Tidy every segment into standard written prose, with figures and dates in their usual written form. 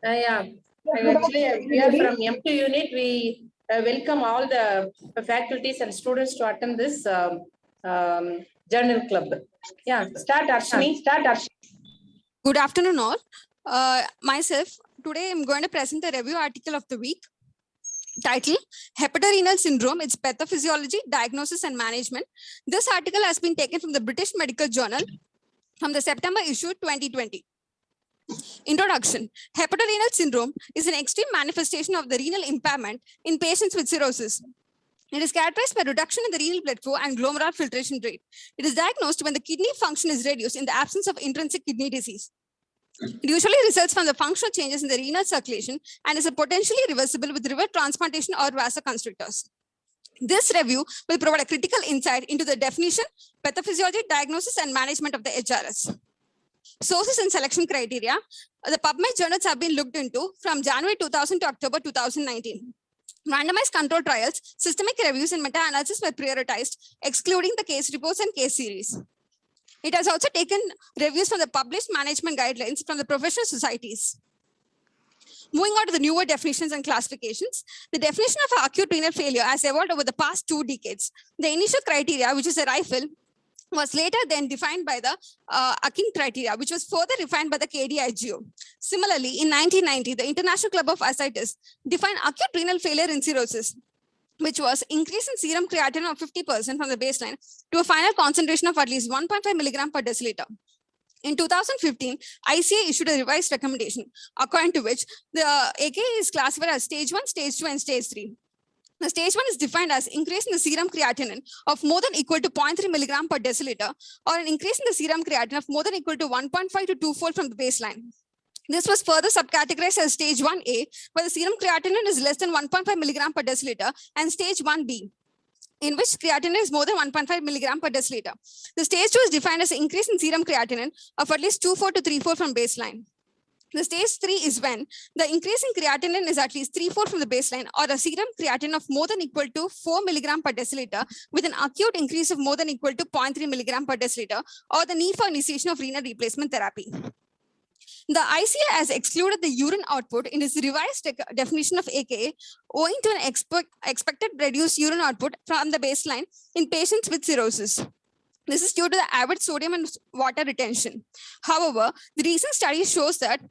Yeah, actually, we are from M2 unit. We welcome all the faculties and students to attend this journal club. Yeah, start Arshini. Good afternoon, all. Myself, today I'm going to present the review article of the week. Title, Hepatorenal Syndrome, its Pathophysiology, Diagnosis and Management. This article has been taken from the British Medical Journal from the September issue 2020. Introduction. Hepatorenal syndrome is an extreme manifestation of the renal impairment in patients with cirrhosis. It is characterized by reduction in the renal blood flow and glomerular filtration rate. It is diagnosed when the kidney function is reduced in the absence of intrinsic kidney disease. It usually results from the functional changes in the renal circulation and is potentially reversible with liver transplantation or vasoconstrictors. This review will provide a critical insight into the definition, pathophysiology, diagnosis, and management of the HRS. Sources and selection criteria. The PubMed journals have been looked into from January 2000 to October 2019. Randomized control trials, systemic reviews, and meta-analysis were prioritized, excluding the case reports and case series. It has also taken reviews from the published management guidelines from the professional societies. Moving on to the newer definitions and classifications, the definition of acute renal failure has evolved over the past 2 decades. The initial criteria, which is a rifle, was later then defined by the Akin criteria, which was further refined by the KDIGO. Similarly, in 1990, the International Club of Ascites defined acute renal failure in cirrhosis, which was increase in serum creatinine of 50% from the baseline to a final concentration of at least 1.5 milligram per deciliter. In 2015, ICA issued a revised recommendation, according to which the AKI is classified as stage 1, stage 2, and stage 3. The stage 1 is defined as increase in the serum creatinine of more than equal to 0.3 milligram per deciliter, or an increase in the serum creatinine of more than equal to 1.5 to 2-fold from the baseline. This was further subcategorized as stage 1A, where the serum creatinine is less than 1.5 milligram per deciliter, and stage 1B, in which creatinine is more than 1.5 milligram per deciliter. The stage 2 is defined as an increase in serum creatinine of at least 2-fold to 3-fold from baseline. The stage 3 is when the increase in creatinine is at least 3-fold from the baseline, or a serum creatinine of more than equal to 4 milligram per deciliter with an acute increase of more than equal to 0.3 milligram per deciliter, or the need for initiation of renal replacement therapy. The ICA has excluded the urine output in its revised definition of AKA owing to an expected reduced urine output from the baseline in patients with cirrhosis. This is due to the average sodium and water retention. However, the recent study shows that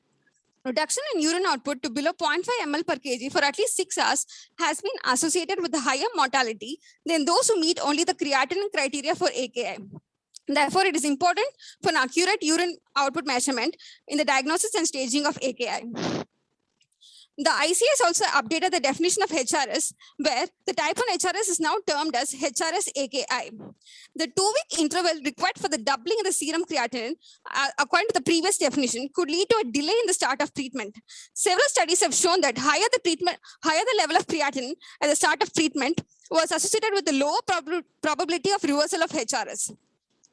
reduction in urine output to below 0.5 ml per kg for at least 6 hours has been associated with a higher mortality than those who meet only the creatinine criteria for AKI. Therefore, it is important for an accurate urine output measurement in the diagnosis and staging of AKI. The ICA has also updated the definition of HRS, where the type 1 HRS is now termed as HRS AKI. The 2-week interval required for the doubling of the serum creatinine, according to the previous definition, could lead to a delay in the start of treatment. Several studies have shown that higher the level of creatinine at the start of treatment was associated with the lower probability of reversal of HRS.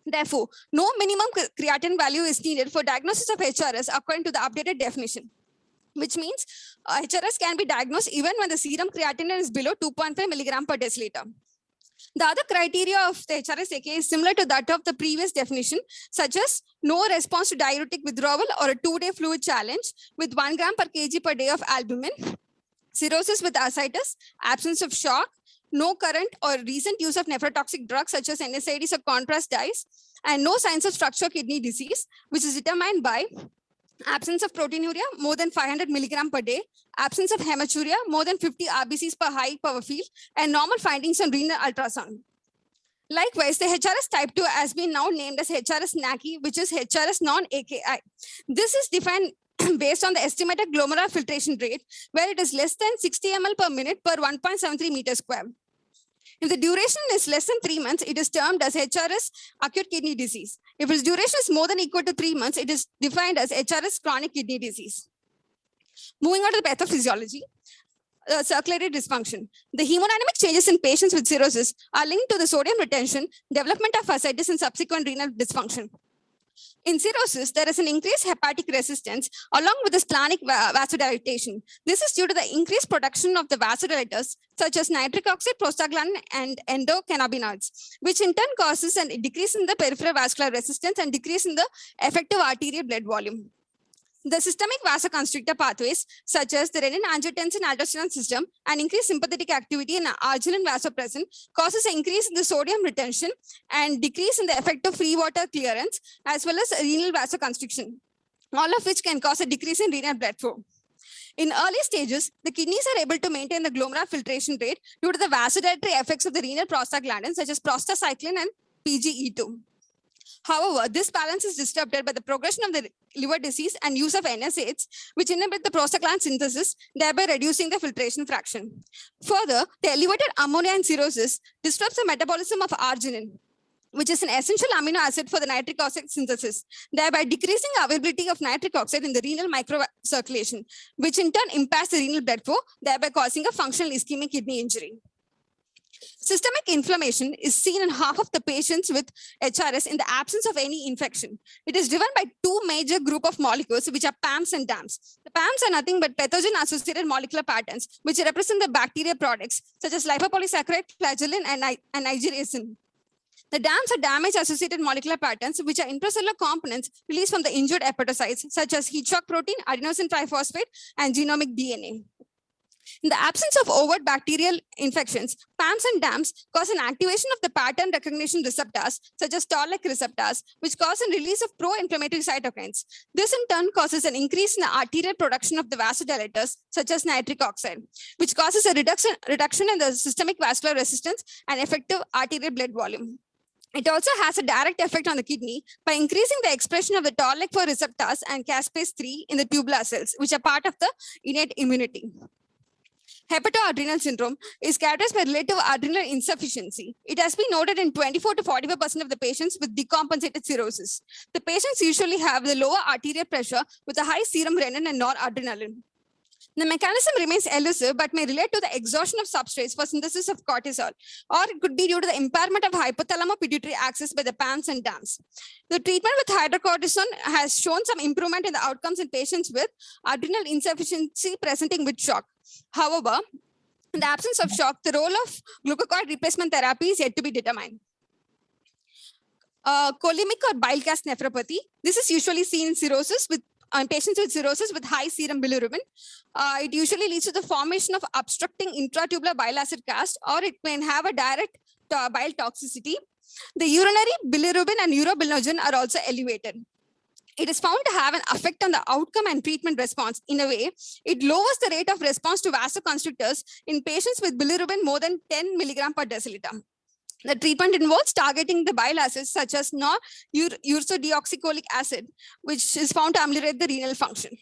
Therefore, no minimum creatinine value is needed for diagnosis of HRS according to the updated definition, which means HRS can be diagnosed even when the serum creatinine is below 2.5 milligram per deciliter. The other criteria of the HRS AKI is similar to that of the previous definition, such as no response to diuretic withdrawal or a 2-day fluid challenge with 1 gram per kg per day of albumin, cirrhosis with ascites, absence of shock, no current or recent use of nephrotoxic drugs such as NSAIDs or contrast dyes, and no signs of structural kidney disease, which is determined by absence of proteinuria more than 500 milligram per day, absence of hematuria more than 50 RBCs per high power field, and normal findings on renal ultrasound. Likewise, the HRS type 2 has been now named as HRS NACI, which is HRS non-AKI. This is defined based on the estimated glomerular filtration rate, where it is less than 60 ml per minute per 1.73 meters square. If the duration is less than 3 months, it is termed as HRS acute kidney disease. If its duration is more than equal to 3 months, it is defined as HRS chronic kidney disease. Moving on to the pathophysiology, circulatory dysfunction. The hemodynamic changes in patients with cirrhosis are linked to the sodium retention, development of ascites, and subsequent renal dysfunction. In cirrhosis, there is an increased hepatic resistance along with the splenic vasodilatation. This is due to the increased production of the vasodilators such as nitric oxide, prostaglandin, and endocannabinoids, which in turn causes a decrease in the peripheral vascular resistance and decrease in the effective arterial blood volume. The systemic vasoconstrictor pathways, such as the renin-angiotensin-aldosterone system and increased sympathetic activity in arginine vasopressin, causes an increase in the sodium retention and decrease in the effective free water clearance, as well as renal vasoconstriction, all of which can cause a decrease in renal blood flow. In early stages, the kidneys are able to maintain the glomerular filtration rate due to the vasodilatory effects of the renal prostaglandins, such as prostacyclin and PGE2. However, this balance is disturbed by the progression of the liver disease and use of NSAIDs, which inhibit the prostaglandin synthesis, thereby reducing the filtration fraction. Further, the elevated ammonia in cirrhosis disrupts the metabolism of arginine, which is an essential amino acid for the nitric oxide synthesis, thereby decreasing the availability of nitric oxide in the renal microcirculation, which in turn impacts the renal blood flow, thereby causing a functional ischemic kidney injury. Systemic inflammation is seen in half of the patients with HRS in the absence of any infection. It is driven by two major group of molecules, which are PAMs and DAMs. The PAMs are nothing but pathogen-associated molecular patterns, which represent the bacteria products, such as lipopolysaccharide, flagellin, and nigiricin. The DAMs are damage-associated molecular patterns, which are intracellular components released from the injured hepatocytes, such as heat shock protein, adenosine triphosphate, and genomic DNA. In the absence of overt bacterial infections, PAMs and DAMs cause an activation of the pattern recognition receptors, such as Toll-like receptors, which cause a release of pro-inflammatory cytokines. This in turn causes an increase in the arterial production of the vasodilators, such as nitric oxide, which causes a reduction in the systemic vascular resistance and effective arterial blood volume. It also has a direct effect on the kidney by increasing the expression of the Toll-like 4 receptors and caspase-3 in the tubular cells, which are part of the innate immunity. Hepatoadrenal syndrome is characterized by relative adrenal insufficiency. It has been noted in 24 to 45% of the patients with decompensated cirrhosis. The patients usually have the lower arterial pressure with a high serum renin and noradrenaline. The mechanism remains elusive but may relate to the exhaustion of substrates for synthesis of cortisol, or it could be due to the impairment of hypothalamo-pituitary axis by the PAMs and DAMs. The treatment with hydrocortisone has shown some improvement in the outcomes in patients with adrenal insufficiency presenting with shock. However, in the absence of shock, the role of glucocorticoid replacement therapy is yet to be determined. Cholemic or bile gas nephropathy. This is usually seen in cirrhosis with patients with cirrhosis with high serum bilirubin. It usually leads to the formation of obstructing intratubular bile acid cast, or it may have a direct bile toxicity. The urinary bilirubin and urobilinogen are also elevated. It is found to have an effect on the outcome and treatment response. In a way, it lowers the rate of response to vasoconstrictors in patients with bilirubin more than 10 milligram per deciliter. The treatment involves targeting the bile acids such as ursodeoxycholic acid, which is found to ameliorate the renal function.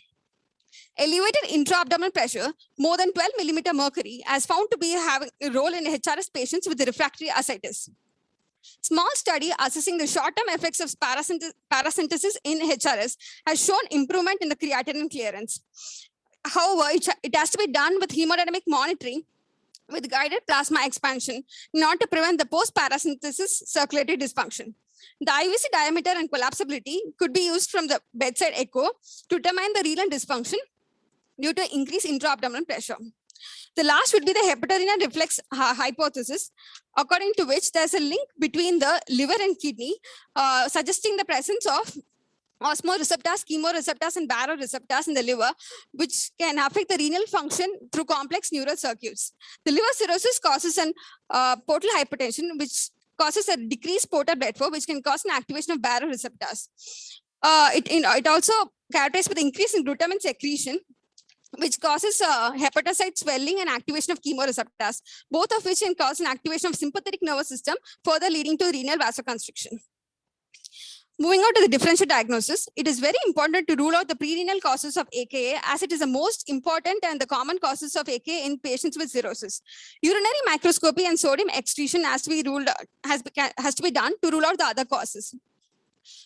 Elevated intra-abdominal pressure, more than 12 millimeter mercury, has found to be having a role in HRS patients with refractory ascites. Small study assessing the short-term effects of paracentesis in HRS has shown improvement in the creatinine clearance. However, it has to be done with hemodynamic monitoring with guided plasma expansion not to prevent the post-paracentesis circulatory dysfunction. The IVC diameter and collapsibility could be used from the bedside echo to determine the renal dysfunction due to increased intra-abdominal pressure. The last would be the hepatorenal reflex hypothesis, according to which there's a link between the liver and kidney, suggesting the presence of osmoreceptors, chemoreceptors, and baroreceptors in the liver, which can affect the renal function through complex neural circuits. The liver cirrhosis causes an portal hypertension, which causes a decreased portal blood flow, which can cause an activation of baroreceptors. It also characterized with increase in glutamine secretion, which causes hepatocyte swelling and activation of chemoreceptors, both of which can cause an activation of sympathetic nervous system, further leading to renal vasoconstriction. Moving on to the differential diagnosis, it is very important to rule out the prerenal causes of AKA, as it is the most important and the common causes of AKA in patients with cirrhosis. Urinary microscopy and sodium excretion has to be done to rule out the other causes.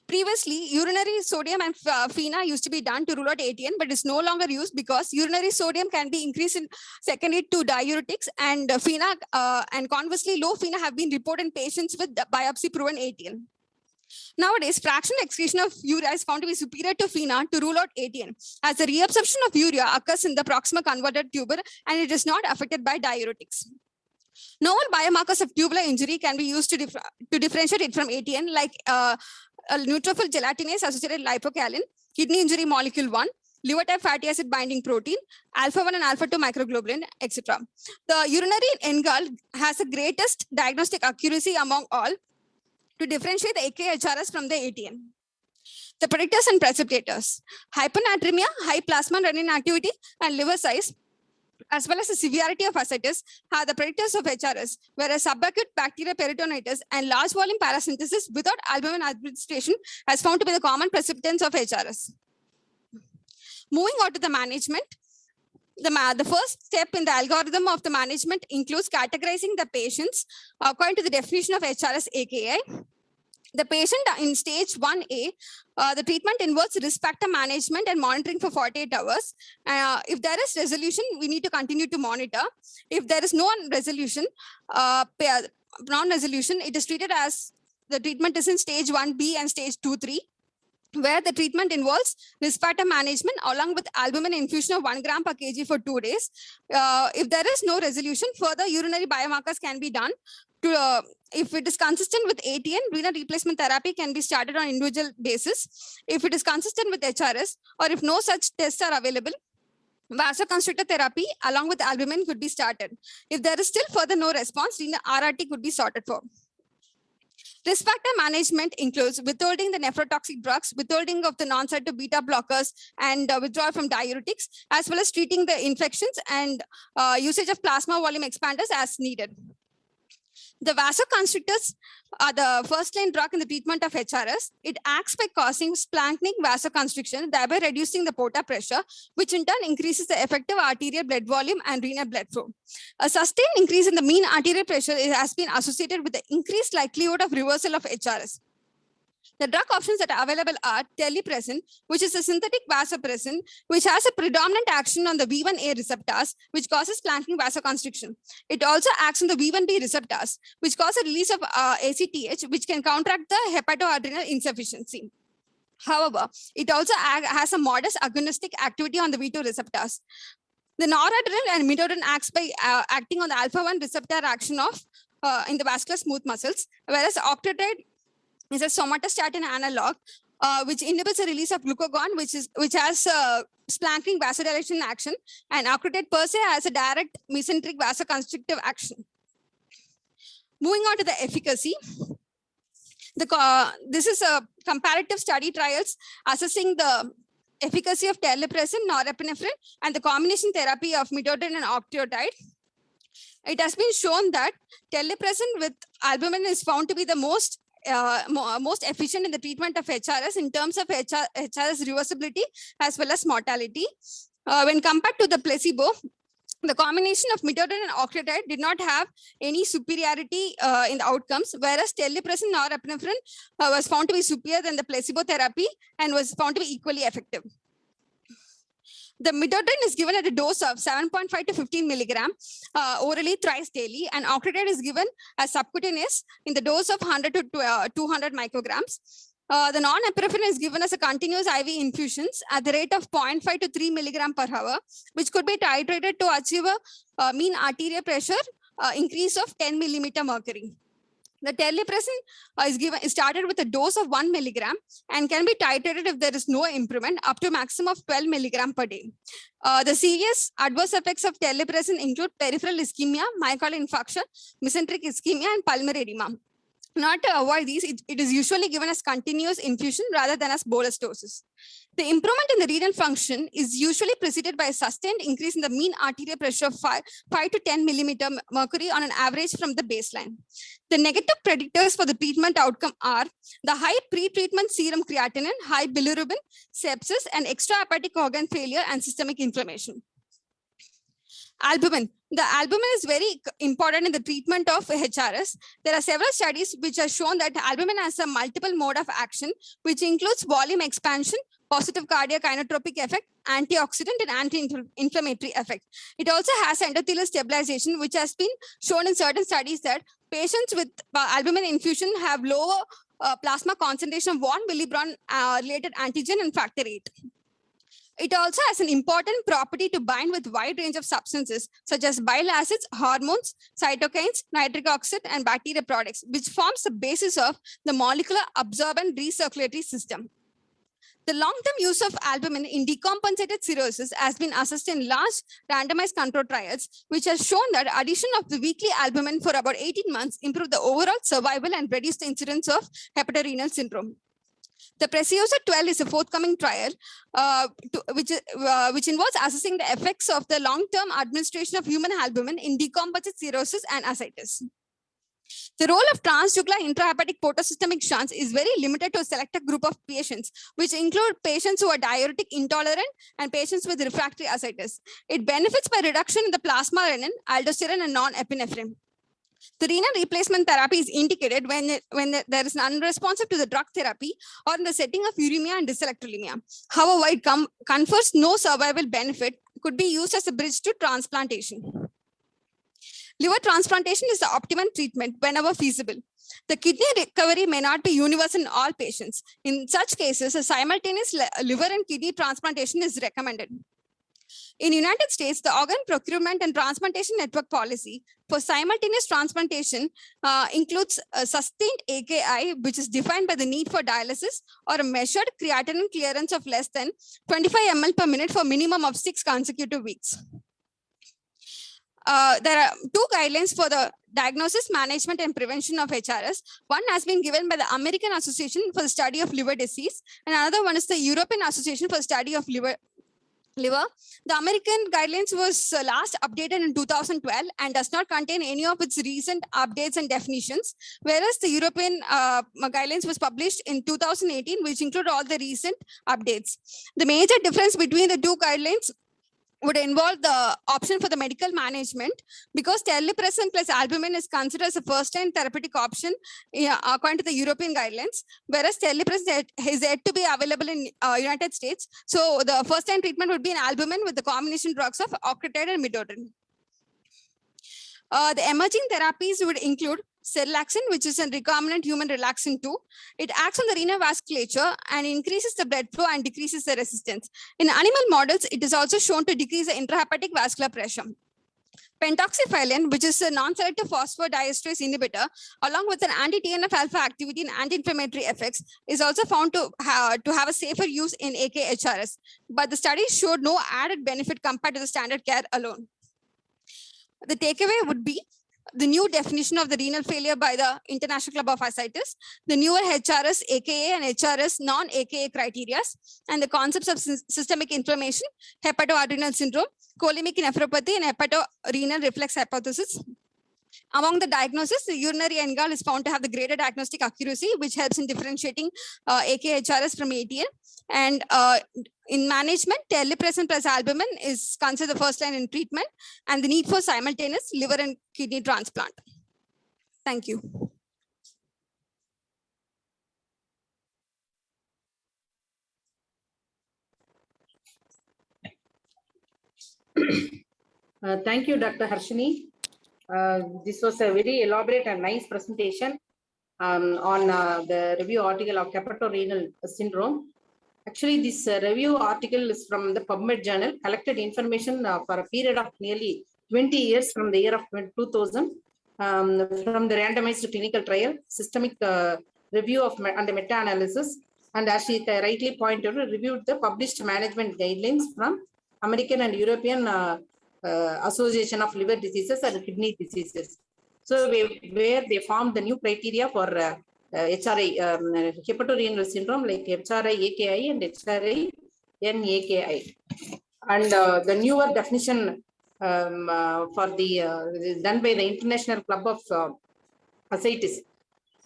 Previously, urinary sodium and FeNA used to be done to rule out ATN, but is no longer used because urinary sodium can be increased in secondary to diuretics, and FeNA and conversely low FeNA have been reported in patients with biopsy-proven ATN. Nowadays, fractional excretion of urea is found to be superior to FeNA to rule out ATN, as the reabsorption of urea occurs in the proximal convoluted tuber and it is not affected by diuretics. Novel biomarkers of tubular injury can be used to differentiate it from ATN, like neutrophil gelatinase associated lipocalin, kidney injury molecule 1, liver type fatty acid binding protein, alpha-1 and alpha-2 microglobulin, etc. The urinary NGAL has the greatest diagnostic accuracy among all to differentiate the AKHRS from the ATN. The predictors and precipitators: hyponatremia, high plasma renin activity, and liver size, as well as the severity of ascites, are the predictors of HRS, whereas subacute bacterial peritonitis and large volume paracentesis without albumin administration has found to be the common precipitants of HRS. Moving on to the management, the first step in the algorithm of the management includes categorizing the patients according to the definition of HRS AKI. The patient in stage 1A, the treatment involves risk factor management and monitoring for 48 hours. If there is resolution, we need to continue to monitor. If there is no resolution, non-resolution, it is treated as the treatment is in stage 1B and stage 2-3, where the treatment involves risk factor management along with albumin infusion of 1 gram per kg for 2 days. If there is no resolution, further urinary biomarkers can be done. If it is consistent with ATN, renal replacement therapy can be started on individual basis. If it is consistent with HRS, or if no such tests are available, vasoconstrictor therapy along with albumin could be started. If there is still further no response, renal RRT could be sorted for. Risk factor management includes withholding the nephrotoxic drugs, withholding of the non-selective beta blockers, and withdrawal from diuretics, as well as treating the infections and usage of plasma volume expanders as needed. The vasoconstrictors are the first-line drug in the treatment of HRS. It acts by causing splanchnic vasoconstriction, thereby reducing the porta pressure, which in turn increases the effective arterial blood volume and renal blood flow. A sustained increase in the mean arterial pressure has been associated with the increased likelihood of reversal of HRS. The drug options that are available are terlipressin, which is a synthetic vasopressin, which has a predominant action on the V1A receptors, which causes splanchnic vasoconstriction. It also acts on the V1B receptors, which cause a release of ACTH, which can counteract the hepatoadrenal insufficiency. However, it also has a modest agonistic activity on the V2 receptors. The noradrenaline and midodrine acts by acting on the alpha-1 receptor action of in the vascular smooth muscles, whereas octreotide is a somatostatin analog, which inhibits the release of glucagon, which has splanchnic vasodilation action, and octreotide per se has a direct mesenteric vasoconstrictive action. Moving on to the efficacy. This is a comparative study trials assessing the efficacy of terlipressin, norepinephrine, and the combination therapy of midodrine and octreotide. It has been shown that terlipressin with albumin is found to be the most efficient in the treatment of HRS in terms of HRS reversibility as well as mortality. When compared to the placebo, the combination of midodrine and octreotide did not have any superiority in the outcomes, whereas terlipressin or epinephrine was found to be superior than the placebo therapy and was found to be equally effective. The midodrine is given at a dose of 7.5 to 15 milligram orally thrice daily, and octreotide is given as subcutaneous in the dose of 100 to 200 micrograms. The non-epinephrine is given as a continuous IV infusions at the rate of 0.5 to 3 milligram per hour, which could be titrated to achieve a mean arterial pressure increase of 10 millimeter mercury. The terlipressin is started with a dose of 1 milligram and can be titrated if there is no improvement up to maximum of 12 milligram per day. The serious adverse effects of terlipressin include peripheral ischemia, myocardial infarction, mesenteric ischemia, and pulmonary edema. Not to avoid these, it is usually given as continuous infusion rather than as bolus doses. The improvement in the renal function is usually preceded by a sustained increase in the mean arterial pressure of 5 to 10 millimeter mercury on an average from the baseline. The negative predictors for the treatment outcome are the high pre-treatment serum creatinine, high bilirubin, sepsis, and extrahepatic organ failure and systemic inflammation. Albumin. The albumin is very important in the treatment of HRS. There are several studies which have shown that albumin has a multiple mode of action, which includes volume expansion, positive cardiac inotropic effect, antioxidant, and anti-inflammatory effect. It also has endothelial stabilization, which has been shown in certain studies that patients with albumin infusion have lower plasma concentration of von Willebrand related antigen and factor VIII. It also has an important property to bind with wide range of substances such as bile acids, hormones, cytokines, nitric oxide, and bacteria products, which forms the basis of the molecular absorbent recirculatory system. The long-term use of albumin in decompensated cirrhosis has been assessed in large randomized control trials, which has shown that addition of the weekly albumin for about 18 months improved the overall survival and reduced the incidence of hepatorenal syndrome. The Preciosa 12 is a forthcoming trial, which involves assessing the effects of the long-term administration of human albumin in decompensated cirrhosis and ascites. The role of transjugular intrahepatic portosystemic shunts is very limited to a selected group of patients, which include patients who are diuretic intolerant and patients with refractory ascites. It benefits by reduction in the plasma renin, aldosterone, and non-epinephrine. The renal replacement therapy is indicated when there is an unresponsive to the drug therapy or in the setting of uremia and dyselectrolemia. However, it confers no survival benefit, could be used as a bridge to transplantation. Liver transplantation is the optimum treatment whenever feasible. The kidney recovery may not be universal in all patients. In such cases, a simultaneous liver and kidney transplantation is recommended. In the United States, the Organ Procurement and Transplantation Network policy for simultaneous transplantation includes a sustained AKI, which is defined by the need for dialysis or a measured creatinine clearance of less than 25 ml per minute for minimum of 6 consecutive weeks. There are 2 guidelines for the diagnosis, management, and prevention of HRS. One has been given by the American Association for the Study of Liver Disease, and another one is the European Association for the Study of Liver. The American guidelines was last updated in 2012 and does not contain any of its recent updates and definitions, whereas the European guidelines was published in 2018, which include all the recent updates. The major difference between the 2 guidelines would involve the option for the medical management, because terlipressin plus albumin is considered as a first-line therapeutic option according to the European guidelines, whereas terlipressin is yet to be available in United States. So the first-line treatment would be an albumin with the combination drugs of octreotide and midodrine. The emerging therapies would include serelaxin, which is a recombinant human relaxin 2. It acts on the renal vasculature and increases the blood flow and decreases the resistance. In animal models, it is also shown to decrease the intrahepatic vascular pressure. Pentoxifylline, which is a non-selective phosphodiesterase inhibitor, along with an anti-TNF alpha activity and anti-inflammatory effects, is also found to have a safer use in AK-HRS. But the studies showed no added benefit compared to the standard care alone. The takeaway would be the new definition of the renal failure by the International Club of Ascites, the newer HRS, AKA, and HRS non-AKA criteria, and the concepts of systemic inflammation, hepatoadrenal syndrome, cholemic nephropathy, and hepatorenal reflex hypothesis. Among the diagnosis, the urinary NGAL is found to have the greater diagnostic accuracy, which helps in differentiating AK-HRS from ATN. And in management, terlipressin plus albumin is considered the first line in treatment, and the need for simultaneous liver and kidney transplant. Thank you. Thank you, Dr. Harshini. This was a very elaborate and nice presentation on the review article of hepatorenal syndrome. Actually, this review article is from the PubMed journal, collected information for a period of nearly 20 years from the year of 2000, from the randomized clinical trial, systemic review of and the meta-analysis, and as she rightly pointed, reviewed the published management guidelines from American and European Association of Liver Diseases and Kidney Diseases. So where they formed the new criteria for HRI, hepatorenal syndrome, like HRI-AKI and HRI-NAKI. And the newer definition for the done by the International Club of Ascites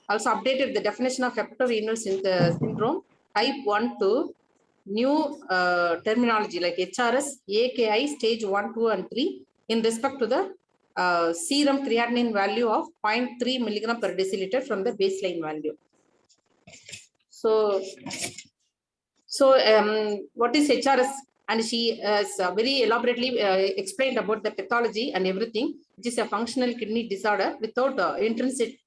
also updated the definition of hepatorenal syndrome type 1 to new terminology like HRS, AKI stage 1, 2, and 3 in respect to the serum creatinine value of 0.3 milligram per deciliter from the baseline value. So what is HRS? And she has very elaborately explained about the pathology and everything, which is a functional kidney disorder without intrinsic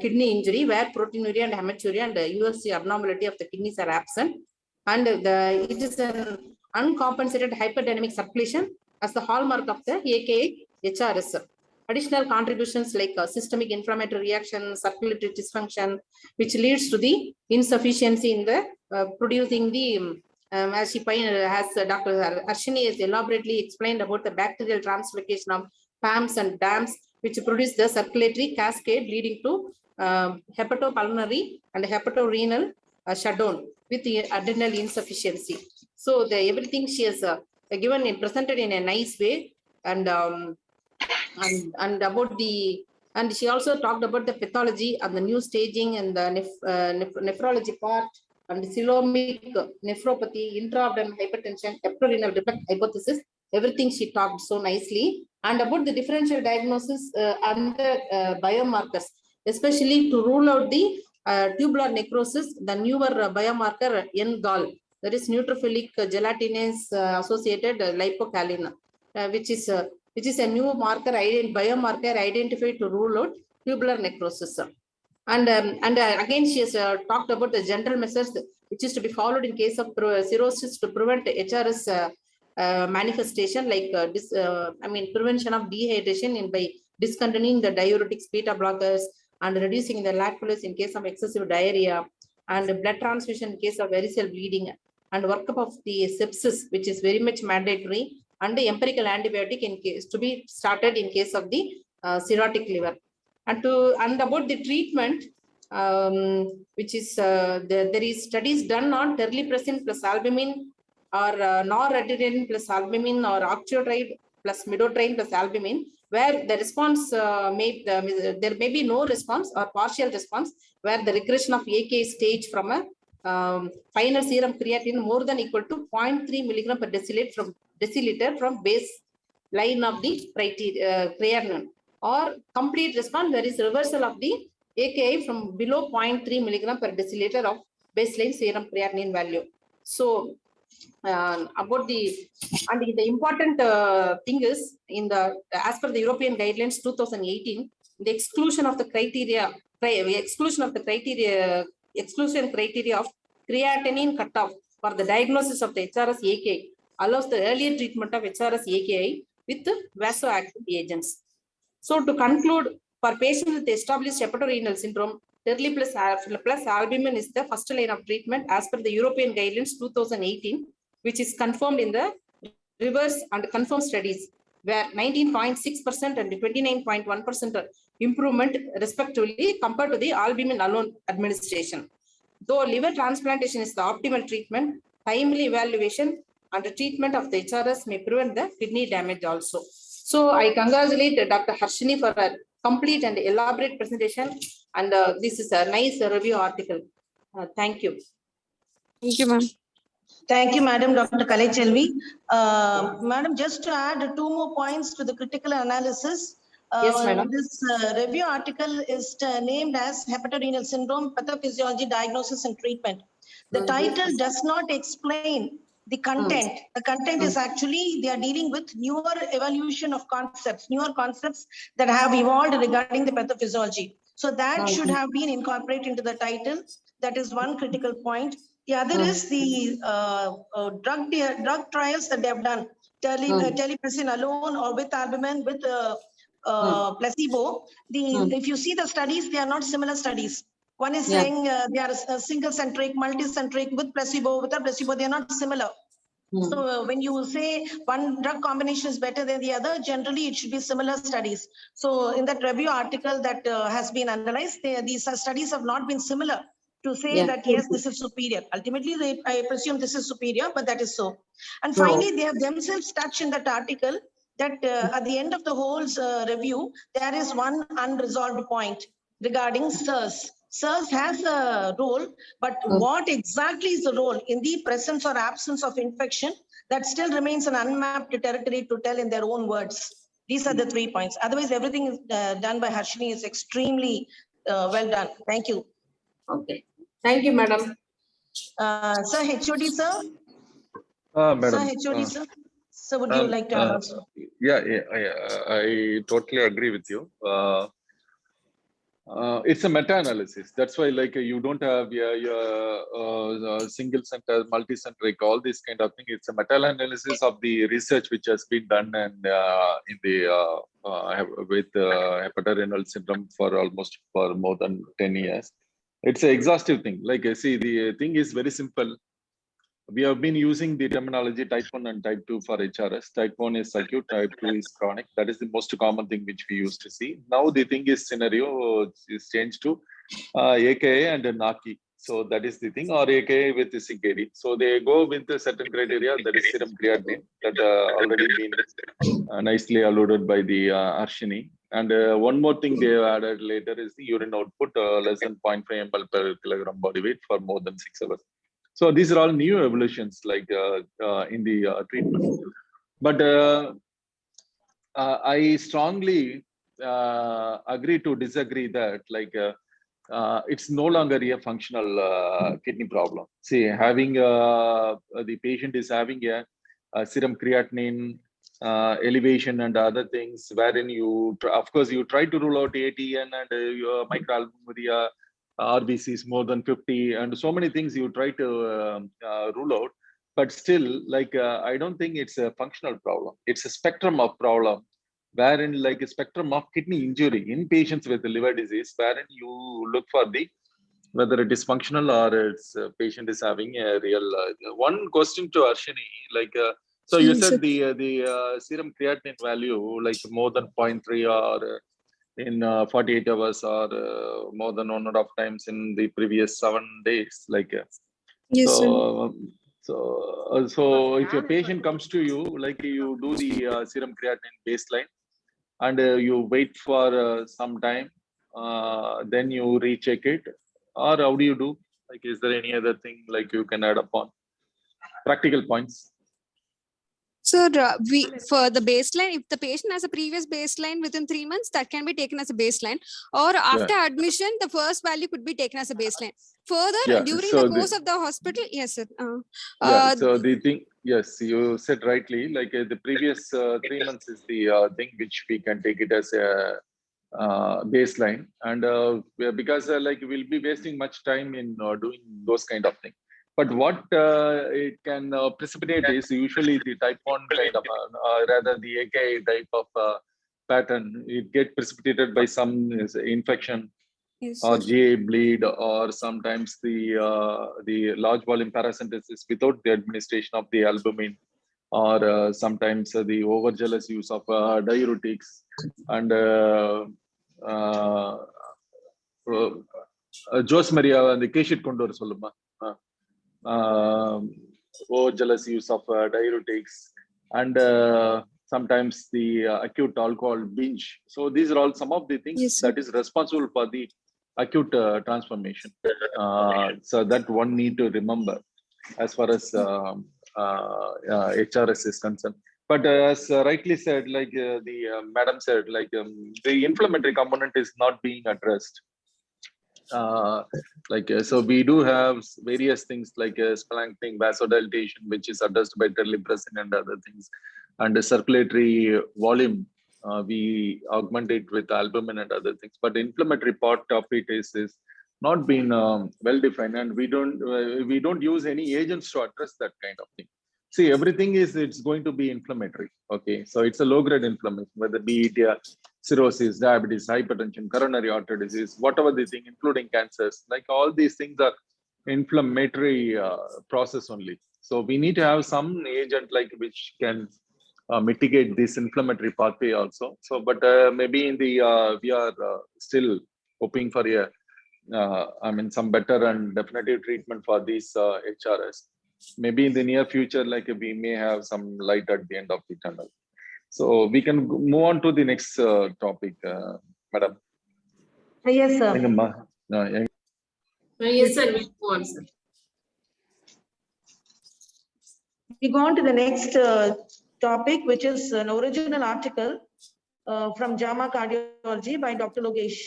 kidney injury, where proteinuria and hematuria and USC abnormality of the kidneys are absent. And it is an uncompensated hyperdynamic circulation as the hallmark of the AKI HRS. Additional contributions like systemic inflammatory reaction, circulatory dysfunction, which leads to the insufficiency in the producing the, as Dr. Harshini has elaborately explained about the bacterial translocation of PAMs and DAMs, which produce the circulatory cascade leading to hepatopulmonary and hepatorenal shutdown with the adrenal insufficiency. So everything she has given and presented in a nice way, and about the, and she also talked about the pathology and the new staging and the nephrology part and the coelomic nephropathy, intra-abdominal hypertension, hepatorenal defect hypothesis. Everything she talked so nicely, and about the differential diagnosis and the biomarkers, especially to rule out the tubular necrosis, the newer biomarker NGAL, that is neutrophilic gelatinase associated lipocalin, which is a new marker, biomarker identified to rule out tubular necrosis. And again, she has talked about the general measures which is to be followed in case of cirrhosis to prevent HRS manifestation, like prevention of dehydration by discontinuing the diuretics, beta blockers, and reducing the lactulose in case of excessive diarrhea, and blood transfusion in case of varicose bleeding, and workup of the sepsis, which is very much mandatory, and the empirical antibiotic in case to be started in case of the cirrhotic liver. And about the treatment, which is there is studies done on terlipressin plus albumin, or noradrenaline plus albumin, or octreotide plus midodrine plus albumin, where the response there may be no response or partial response, where the regression of AKI stage from a final serum creatinine more than equal to 0.3 milligram per deciliter from baseline of the creatinine, or complete response, there is reversal of the AKI from below 0.3 milligram per deciliter of baseline serum creatinine value. So about the important thing is, in the as per the European guidelines 2018, the exclusion criteria of creatinine cutoff for the diagnosis of the HRS AKI allows the earlier treatment of HRS AKI with vasoactive agents. So to conclude, for patients with established hepatorenal syndrome, terli plus albumin is the first line of treatment as per the European guidelines 2018, which is confirmed in the reverse and confirmed studies, where 19.6% and 29.1% improvement respectively compared to the albumin alone administration. Though liver transplantation is the optimal treatment, timely evaluation and the treatment of the HRS may prevent the kidney damage also. So I congratulate Dr. Harshini for a complete and elaborate presentation, and this is a nice review article. Thank you. Thank you, ma'am. Thank you, Madam Dr. Kalachelvi. Madam, just to add 2 more points to the critical analysis. Yes, madam. This review article is named as Hepatorenal Syndrome, Pathophysiology, Diagnosis and Treatment. The title does not explain the content. The content is actually, they are dealing with newer evolution of concepts, newer concepts that have evolved regarding the pathophysiology. So that should have been incorporated into the title. That is one critical point. The other is the drug trials that they have done, terlipressin alone or with albumin, with placebo. If you see the studies, they are not similar studies. One is saying they are single-centric, multi-centric, with placebo, without placebo, they are not similar. So when you say one drug combination is better than the other, generally it should be similar studies. So in that review article that has been analyzed, these studies have not been similar to say that yes, this is superior. Ultimately, I presume this is superior, but that is so. And finally, they have themselves touched in that article that at the end of the whole review, there is one unresolved point regarding SIRS. SIRS has a role, but what exactly is the role in the presence or absence of infection? That still remains an unmapped territory to tell in their own words. These are the 3 points. Otherwise, everything is done by Harshini is extremely well done. Thank you. Okay. Thank you, madam. Sir, HOD, sir? Madam. Sir, HOD, sir? So would you like to add also? Yeah, I totally agree with you. It's a meta-analysis. That's why, like, you don't have single center, multi-centric, all this kind of thing. It's a meta-analysis of the research which has been done and in the with hepatorenal syndrome for more than 10 years. It's an exhaustive thing. Like, see, the thing is very simple. We have been using the terminology type 1 and type 2 for HRS. Type 1 is acute, type 2 is chronic. That is the most common thing which we used to see. Now the thing is scenario is changed to AKA and NAKI. So that is the thing, or AKA with the CKD. So they go with a certain criteria, that is serum creatinine, that already been nicely alluded by the Arshini. And one more thing they have added later is the urine output less than 0.5 ml per kilogram body weight for more than 6 hours. So these are all new evolutions, like in the treatment. But I strongly agree to disagree that, like, it's no longer a functional kidney problem. See, having the patient is having a serum creatinine elevation and other things, wherein you, of course, you try to rule out ATN and your microalbuminuria, RBCs more than 50, and so many things you try to rule out. But still, like, I don't think it's a functional problem. It's a spectrum of problem, wherein, like, a spectrum of kidney injury in patients with liver disease, wherein you look for the whether it is functional or it's patient is having a real. One question to Arshini, like, so you said the serum creatinine value, like more than 0.3 or in 48 hours or more than 1.5 times in the previous 7 days, like. Yes, sir. So if your patient comes to you, like, you do the serum creatinine baseline, and you wait for some time, then you recheck it, or how do you do? Like, is there any other thing like you can add upon? Practical points. So for the baseline, if the patient has a previous baseline within 3 months, that can be taken as a baseline. Or after admission, the first value could be taken as a baseline. Further, during the course of the hospital, yes, sir. So the thing, yes, you said rightly, like the previous 3 months is the thing which we can take it as a baseline, and because like we'll be wasting much time in doing those kind of things. But what it can precipitate is usually the type 1 kind of, rather the AKI type of pattern. It get precipitated by some infection, yes, or GA bleed, or sometimes the large volume paracentesis without the administration of the albumin, or sometimes the overzealous use of diuretics, and Jose Maria and the Keshit Kondur Soluma. Overzealous use of diuretics, and sometimes the acute alcohol binge. So these are all some of the things that is responsible for the acute transformation. So that one need to remember as far as HRS is concerned. But as rightly said, like the madam said, like the inflammatory component is not being addressed. So we do have various things like splanchnic, vasodilatation, which is addressed by terlipressin and other things, and the circulatory volume we augment it with albumin and other things. But the inflammatory part of it is not been well defined, and we don't use any agents to address that kind of thing. See, everything it's going to be inflammatory. Okay, so it's a low grade inflammation, whether be it cirrhosis, diabetes, hypertension, coronary artery disease, whatever the thing, including cancers, like all these things are inflammatory process only. So we need to have some agent like which can mitigate this inflammatory pathway also. So, but maybe in the we are still hoping for some better and definitive treatment for these HRS. Maybe in the near future, like we may have some light at the end of the tunnel. So we can move on to the next topic, madam. Yes, sir. Yes, sir. We go on, sir. We go on to the next topic, which is an original article from JAMA Cardiology by Dr. Logesh.